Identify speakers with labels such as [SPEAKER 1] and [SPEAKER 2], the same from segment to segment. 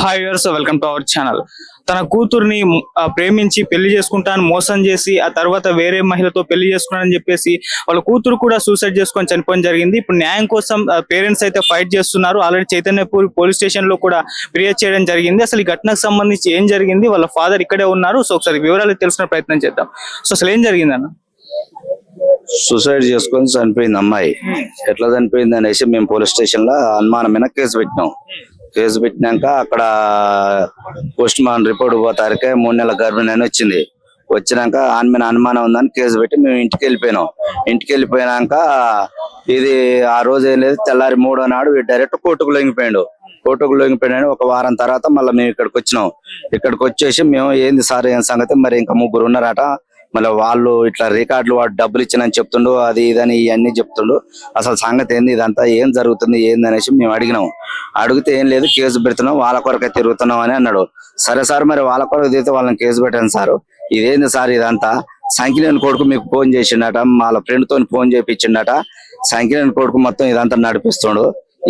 [SPEAKER 1] Hi viewers, welcome to our channel. తన కూతుర్ని ప్రేమించి పెళ్లి చేసుకుంటాను మోసం చేసి ఆ తర్వాత వేరే మహిళతో పెళ్లి చేసుకున్నానని చెప్పేసి వాళ్ళ కూతురు కూడా సూసైడ్ చేసుకొని చనిపోవడం జరిగింది. ఇప్పుడు న్యాయం కోసం పేరెంట్స్ అయితే ఫైట్ చేస్తున్నారు. ఆల్రెడీ చైతన్యపూర్ పోలీస్ స్టేషన్ లో కూడా ఫిర్యాదు చేయడం జరిగింది. అసలు ఈ ఘటనకు సంబంధించి ఏం జరిగింది, వాళ్ళ ఫాదర్ ఇక్కడే ఉన్నారు. సో ఒకసారి వివరాలు తెలుసుకునే ప్రయత్నం చేద్దాం. సో అసలు ఏం జరిగింది అన్న?
[SPEAKER 2] సూసైడ్ చేసుకొని చనిపోయింది అమ్మాయి. ఎట్లా చనిపోయింది అనేసి మేము పోలీస్ స్టేషన్ లో అనుమానమైన కేసు పెట్టినాం. కేసు పెట్టినాక అక్కడ పోస్ట్ మార్టం రిపోర్ట్ పోతారికే 3 నెలల గర్భిణి అని వచ్చింది. వచ్చినాక ఆమె మీద అనుమానం ఉందని కేసు పెట్టి మేము ఇంటికి వెళ్ళిపోయినాం. ఇంటికి వెళ్ళిపోయినాక ఇది ఆ రోజు ఏం లేదు, తెల్లారి 3వ నాడు డైరెక్ట్ కోర్టుకు లొంగిపోయినాడు. ఒక వారం తర్వాత మళ్ళీ మేము ఇక్కడికి వచ్చినాం. ఇక్కడికి వచ్చేసి మేము ఏంది సార్ ఏం సంగతి, మరి ఇంకా 3 ఉన్నారట, మళ్ళీ వాళ్ళు ఇట్లా రికార్డులు వాడు డబ్బులు ఇచ్చినని చెప్తుండు, అది ఇదని ఇవన్నీ చెప్తుండు, అసలు సంగతి ఏంది, ఇదంతా ఏం జరుగుతుంది ఏంది అనేసి మేము అడిగినాం. అడిగితే ఏం లేదు, కేసు పెడుతున్నాం, వాళ్ళ కొరకే తిరుగుతున్నాం అని అన్నాడు. సరే సార్, మరి వాళ్ళ కొరకు తిరిగితే వాళ్ళని కేసు పెట్టాను సార్, ఇదేంది సార్ ఇదంతా, సంఖ్యలేని కొడుకు మీకు ఫోన్ చేసిండట, వాళ్ళ ఫ్రెండ్ తోని ఫోన్ చేయించిండట, సంఖ్యలేని కొడుకు మొత్తం ఇదంతా నడిపిస్తుండు,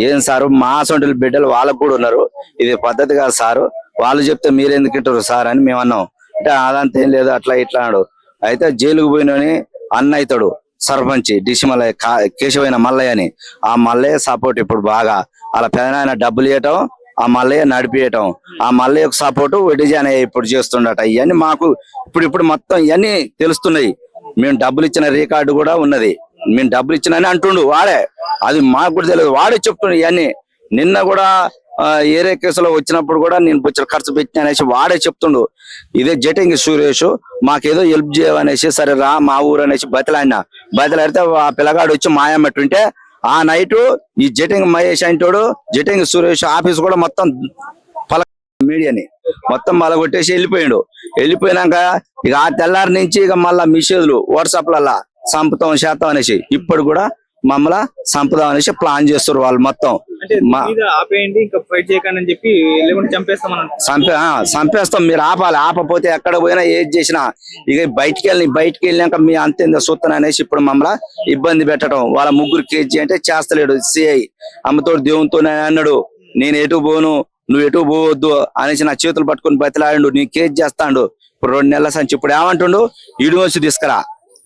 [SPEAKER 2] ఏం సారు మా సొంటి బిడ్డలు వాళ్ళకు కూడా ఉన్నారు, ఇది పద్ధతి కాదు సారు, వాళ్ళు చెప్తే మీరెందుకు ఇంటారు సార్ అని మేము అన్నాం. అంటే అదంతా ఏం లేదు, అట్లా ఇట్లా అన్నాడు. అయితే జైలుకు పోయినని అన్న అవుతాడు సర్పంచ్ డిసిమల కేశవైన మల్లయ్య అని. ఆ మల్లయ్య సపోర్ట్ ఇప్పుడు బాగా, అలా పెదనాయన డబ్బులు ఇవ్వటం, ఆ మల్లయ్య నడిపియటం, ఆ మల్లయ్యకు సపోర్టు వడ్డీజానే ఇప్పుడు చేస్తుండట. ఇవన్నీ మాకు ఇప్పుడు మొత్తం ఇవన్నీ తెలుస్తున్నాయి. మేము డబ్బులు ఇచ్చిన రికార్డు కూడా ఉన్నది, మేము డబ్బులు ఇచ్చినని అంటుండు వాడే, అది మాకు కూడా తెలియదు, వాడే చెప్తుండు ఇవన్నీ. నిన్న కూడా ఏరే కేసులో వచ్చినప్పుడు కూడా నేను బుచ్చలు ఖర్చు పెట్టిన అనేసి వాడే చెప్తుండు. ఇదే జటింగ్ సురేష్ మాకేదో హెల్ప్ చేయవనేసి, సరే రా మా ఊరు అనేసి బతిలాడితే ఆ పిల్లగాడు వచ్చి మాయమ్మట్టుంటే ఆ నైట్ ఈ జటింగ్ మహేష్ అంటాడు, జటింగ్ సురేష్ ఆఫీస్ కూడా మొత్తం మీడియాని మొత్తం మలగొట్టేసి వెళ్ళిపోయినాక ఇక ఆ తెల్లారి నుంచి ఇక మళ్ళా మెసేజ్లు వాట్సాప్లల్లా సంపుతాం శాతం అనేసి, ఇప్పుడు కూడా మమ్మల్ని సంపదాం అనేసి ప్లాన్ చేస్తారు వాళ్ళు మొత్తం. చంపేస్తాం, మీరు ఆపాలి, ఆపపోతే ఎక్కడ పోయినా ఏది చేసినా ఇక బయటికి వెళ్ళినాక మీ అంతేందో చూస్తాను అనేసి ఇప్పుడు మమ్మల్ని ఇబ్బంది పెట్టడం. వాళ్ళ 3 కేజీ అంటే చేస్తలేడు సిఐ, అమ్మతోడు దేవునితో అన్నాడు, నేను ఎటు పోను నువ్వు ఎటు పోవద్దు అనేసి నా చేతులు పట్టుకుని బతిలాడు, నీ కేజీ చేస్తాడు. ఇప్పుడు 2 నెలల సంచి ఇప్పుడు ఏమంటుండు, యూనివర్సిటీ తీసుకురా,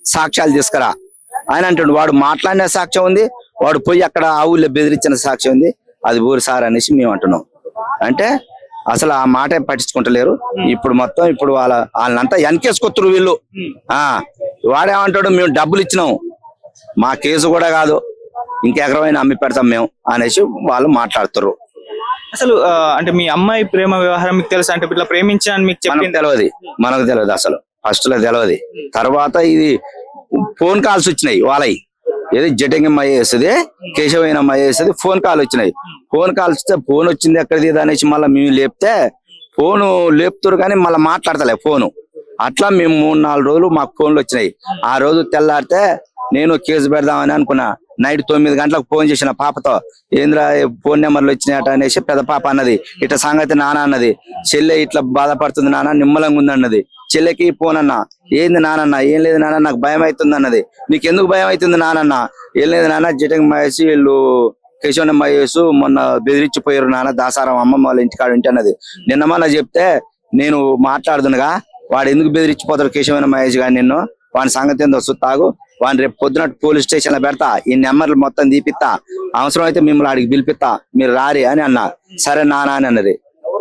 [SPEAKER 2] సాక్ష్యాలు తీసుకురా ఆయన అంటుండు. వాడు మాట్లాడిన సాక్ష్యం ఉంది, వాడు పోయి అక్కడ ఆ ఊళ్ళో బెదిరించిన సాక్ష్యం ఉంది, అది ఊరు సార్ అనేసి మేము అంటున్నాం. అంటే అసలు ఆ మాట పట్టించుకుంటలేరు. ఇప్పుడు మొత్తం ఇప్పుడు వాళ్ళంతా వెనకేసుకొత్తురు వీళ్ళు. వాడేమంటాడు, మేము డబ్బులు ఇచ్చినాం, మా కేసు కూడా కాదు, ఇంకెకరమైనా అమ్మి పెడతాం మేము అనేసి వాళ్ళు మాట్లాడుతారు.
[SPEAKER 1] అసలు అంటే మీ అమ్మాయి ప్రేమ వ్యవహారం మీకు తెలుసు, అంటే ఇట్లా ప్రేమించాలని మీకు
[SPEAKER 2] తెలియదు, మనకు తెలియదు, అసలు ఫస్ట్ లో తెలియదు. తర్వాత ఇది ఫోన్ కాల్స్ వచ్చినాయి వాళ్ళవి, ఏది జటింగ్ అమ్మాయి వేస్తుంది, కేశవైన అమ్మాయి వేస్తుంది, ఫోన్ కాల్ వచ్చినాయి. ఫోన్ కాల్స్ వస్తే ఫోన్ వచ్చింది ఎక్కడిది అనేసి మళ్ళీ మేము లేపితే ఫోను లేపుతారు కానీ మళ్ళీ మాట్లాడతలే ఫోను. అట్లా మేము 3-4 రోజులు మాకు ఫోన్లు వచ్చినాయి. ఆ రోజు తెల్లారితే నేను కేసు పెడదామని అనుకున్నా. నైట్ 9 గంటలకు ఫోన్ చేసిన పాపతో, ఏంద్రా ఫోన్ నెంబర్లు వచ్చినాయట అనేసి పెద్ద పాప అన్నది. ఇట్లా సంగతి నాన్న అన్నది, చెల్లె ఇట్లా బాధపడుతుంది నాన్న, నిమ్మలంగా ఉంది అన్నది. చెల్లెకి ఫోన్ అన్నా, ఏంది నానన్న, ఏం లేదు నాన్న నాకు భయం అవుతుంది అన్నది. నీకెందుకు భయం అవుతుంది నానన్న, ఏం లేదు నాన్న, జటంగ్ మహేష్ వీళ్ళు కేశవన మహేష్ మొన్న బెదిరించిపోయారు నాన్న, దాసారం అమ్మమ్మ వాళ్ళ ఇంటికాడ ఉంటే అన్నది. నిన్న మొన్న చెప్తే నేను మాట్లాడుతున్నగా, వాడు ఎందుకు బెదిరించిపోతాడు కేశవన మహేష్ గారు, నిన్ను వాడి సంగతి ఏందో తాగు, వాడిని రేపు పొద్దున పోలీస్ స్టేషన్ లో పెడతా, ఈ నెంబర్లు మొత్తం తీపిస్తా, అవసరం అయితే మిమ్మల్ని ఆడికి పిలిపిస్తా, మీరు రారి అని అన్నా. సరే నాన్న అని అన్నది.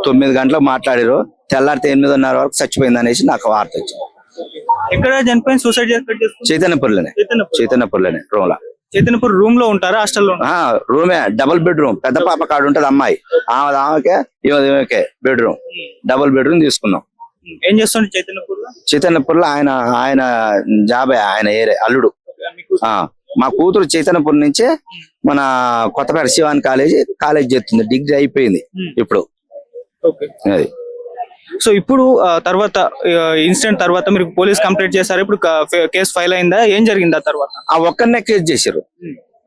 [SPEAKER 2] 9 గంటలకు మాట్లాడారు, తెల్లారితే 8:30 వరకు చచ్చిపోయింది అనేసి నాకు వార్త వచ్చింది.
[SPEAKER 1] ఎక్కడ చనిపోయింది? సూసైడ్
[SPEAKER 2] చైతన్యపూర్లోనే రూమ్.
[SPEAKER 1] చైతన్యపూర్ రూమ్ లో ఉంటారా, హాస్టల్లో?
[SPEAKER 2] రూమే, డబుల్ బెడ్రూమ్, పెద్ద పాప కాడు ఉంటది అమ్మాయి, ఆమెకే బెడ్రూమ్, డబుల్ బెడ్రూమ్ తీసుకున్నాం.
[SPEAKER 1] ఏం చేస్తుండే
[SPEAKER 2] చైతన్యపూర్ లో ఆయన జాబే, ఆయన ఏరే అల్లుడు. మా కూతురు చైతన్యపూర్ నుంచే మన కొత్తపేట శివాన్ కాలేజ్ చేస్తుంది, డిగ్రీ అయిపోయింది ఇప్పుడు. అది
[SPEAKER 1] సో ఇప్పుడు తర్వాత ఇన్సిడెంట్ తర్వాత మీరు పోలీస్ కంప్లైంట్ చేశారు, ఇప్పుడు కేసు ఫైల్ అయిందా, ఏం జరిగింది ఆ తర్వాత?
[SPEAKER 2] ఆ ఒక్కరినే కేసు చేశారు,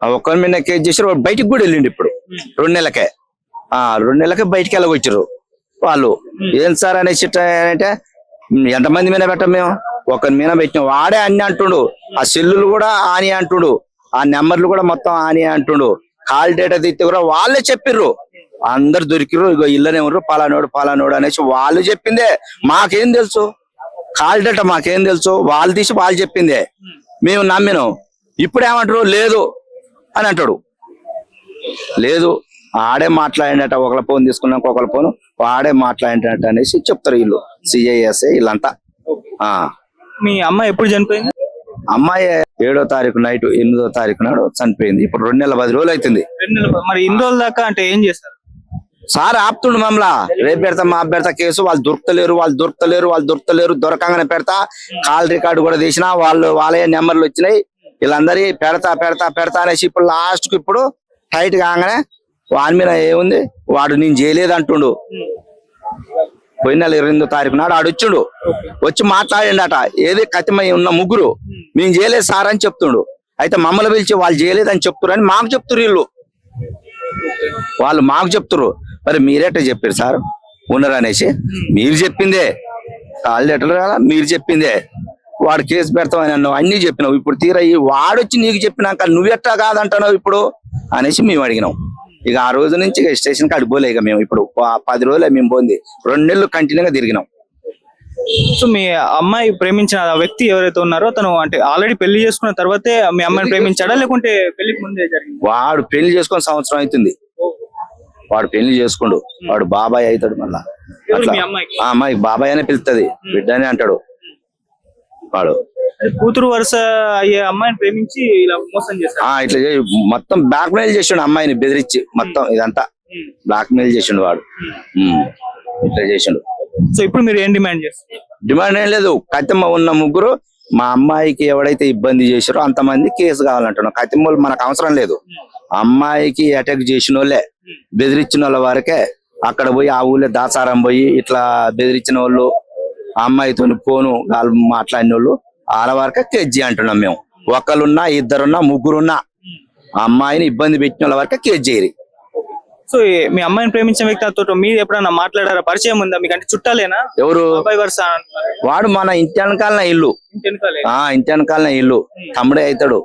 [SPEAKER 2] వాడు బయటికి కూడా వెళ్ళిండు ఇప్పుడు 2 నెలలకే. 2 నెలలకే బయటికి వెళ్ళగొచ్చారు వాళ్ళు. ఏం సార్ అనేసి అంటే ఎంతమంది మీద పెట్టాం మేము, ఒకరి మీద పెట్టినాం. వాడే అన్ని అంటుండు, ఆ సెల్లులు కూడా ఆని అంటుండు, ఆ నెంబర్లు కూడా మొత్తం ఆని అంటుండు, కాల్ డేటా తీస్తే కూడా వాళ్ళే చెప్పిర్రు, అందరు దొరికిరు, ఇగో ఇళ్ళనే ఎవరు పలానోడు అనేసి వాళ్ళు చెప్పిందే, మాకేం తెలుసు కాల్డట, మాకేం తెలుసు, వాళ్ళు తీసి వాళ్ళు చెప్పిందే మేము నమ్మినాం. ఇప్పుడు ఏమంటారు లేదు అని అంటాడు. లేదు ఆడే మాట్లాడినట, ఒకళ్ళ ఫోన్ తీసుకున్నాక ఒకళ్ళ ఫోన్ వాడే మాట్లాడినట్ట అనేసి చెప్తారు వీళ్ళు, సిఐఎస్ఏ వీళ్ళంతా. ఆ
[SPEAKER 1] మీ అమ్మ ఎప్పుడు చనిపోయింది?
[SPEAKER 2] అమ్మాయి 7వ తారీఖు నైట్ 8వ తారీఖు నాడు చనిపోయింది. ఇప్పుడు 2 నెలల 10 రోజులు అవుతుంది.
[SPEAKER 1] 2 నెలలు. మరి ఇన్ని రోజుల దాకా అంటే ఏం చేస్తారు?
[SPEAKER 2] సార్ ఆపుతుండు మమ్మల్ని, రేపు పెడతా మా పెడతా కేసు, వాళ్ళు దొరకలేరు, దొరకంగానే పెడతా. కాల్ రికార్డు కూడా తీసినా వాళ్ళే నెంబర్లు వచ్చినాయి, వీళ్ళందరి పెడతా అనేసి ఇప్పుడు లాస్ట్ కు ఇప్పుడు టైట్ కాగానే వాని మీద ఏముంది, వాడు నేను చేయలేదు అంటుండు. పోయిన నెల 28వ తారీఖు నాడు ఆడు వచ్చిండు, వచ్చి మాట్లాడిండట, ఏది కతిమై ఉన్న ముగ్గురు మేము చేయలేదు సార్ అని చెప్తుండు. అయితే మమ్మల్ని పిలిచి వాళ్ళు చేయలేదు అని చెప్తున్నారు అని మాకు చెప్తున్నారు వీళ్ళు, వాళ్ళు మాకు చెప్తున్నారు. మరి మీరేట చెప్పారు సార్ ఉన్నారు అనేసి, మీరు చెప్పిందే కాల్ లెటర్ కదా, మీరు చెప్పిందే వాడు కేసు పెడతామని అన్నావు, అన్ని చెప్పినావు. ఇప్పుడు తీరా వాడొచ్చి నీకు చెప్పినాక నువ్వెట్టా కాదంటున్నావు ఇప్పుడు అనేసి మేము అడిగినాం. ఇక ఆ రోజు నుంచి ఇక స్టేషన్ కి అడిపోలే. ఇక మేము ఇప్పుడు 10 రోజులే మేము పోయింది, 2 నెలలు కంటిన్యూగా తిరిగినాం.
[SPEAKER 1] సో మీ అమ్మాయి ప్రేమించిన ఆ వ్యక్తి ఎవరైతే ఉన్నారో తను అంటే ఆల్రెడీ పెళ్లి చేసుకున్న తర్వాతే మీ అమ్మాయిని ప్రేమించాడా లేకుంటే పెళ్లికి ముందే జరిగింది?
[SPEAKER 2] వాడు పెళ్లి చేసుకొని సంవత్సరం అవుతుంది, వాడు పెళ్లి చేసుకుండు, వాడు బాబాయ్ అవుతాడు మళ్ళా.
[SPEAKER 1] ఎవరు
[SPEAKER 2] అట్లా
[SPEAKER 1] మీ అమ్మాయికి?
[SPEAKER 2] ఆ అమ్మాయి బాబాయ్ అనే పిలుస్తుంది, బిడ్డ అని అంటాడు వాడు.
[SPEAKER 1] కూతురు వరుస అయ్యే అమ్మాయిని ప్రేమించి ఇలా మోసం చేశారు.
[SPEAKER 2] ఇట్లా మొత్తం బ్లాక్ మెయిల్ చేసిండు, అమ్మాయిని బెదిరించి మొత్తం ఇదంతా బ్లాక్ మెయిల్ చేసిండు వాడు. ఇట్లా చేసిండు.
[SPEAKER 1] సో ఇప్పుడు మీరు ఏం డిమాండ్ చేస్తారు?
[SPEAKER 2] డిమాండ్ ఏం లేదు, కతిమ్మ ఉన్న ముగ్గురు మా అమ్మాయికి ఎవడైతే ఇబ్బంది చేశారో అంతమంది కేసు కావాలంటున్నాం. కతిమ్మ మనకు అవసరం లేదు, అమ్మాయికి అటాక్ చేసిన వాళ్ళే, బెదిరించిన వాళ్ళ వరకే అక్కడ పోయి ఆ ఊళ్ళో దాసారం పోయి ఇట్లా బెదిరించిన వాళ్ళు, ఆ అమ్మాయితో ఫోను మాట్లాడిన వాళ్ళు వాళ్ళ వరకే కేజీ అంటున్నాం మేము. ఒకళ్ళున్నా, ఇద్దరున్నా, ముగ్గురున్నా అమ్మాయిని ఇబ్బంది పెట్టిన వాళ్ళ వరకే కేసు చేయరు.
[SPEAKER 1] సో మీ అమ్మాయిని ప్రేమించిన వ్యక్తి అతను మీరు ఎప్పుడన్నా మాట్లాడారా? పరిచయం ఉందా మీకు? అంటే చుట్టాలేనా?
[SPEAKER 2] ఎవరు?
[SPEAKER 1] అబ్బాయి వరుస అంటున్నారు.
[SPEAKER 2] వాడు మన ఇంటి వెనకాలన ఇల్లు, ఇంటి వెనకాలన ఇల్లు, తమ్ముడే అవుతాడు,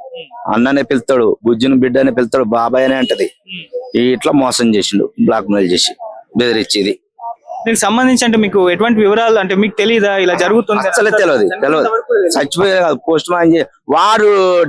[SPEAKER 2] అన్ననే పిలుతాడు, బుజ్జిని బిడ్డనే పిలుతాడు, బాబాయ్ అనే అంటది. ఇట్లా మోసం చేసిండు, బ్లాక్ మెయిల్ చేసి బెదిరించేది.
[SPEAKER 1] దీనికి సంబంధించి అంటే మీకు ఎటువంటి వివరాలు అంటే మీకు తెలియదా ఇలా జరుగుతుంది?
[SPEAKER 2] అసలే తెలియదు. చచ్చిపోయే పోస్ట్ మార్టం వాడు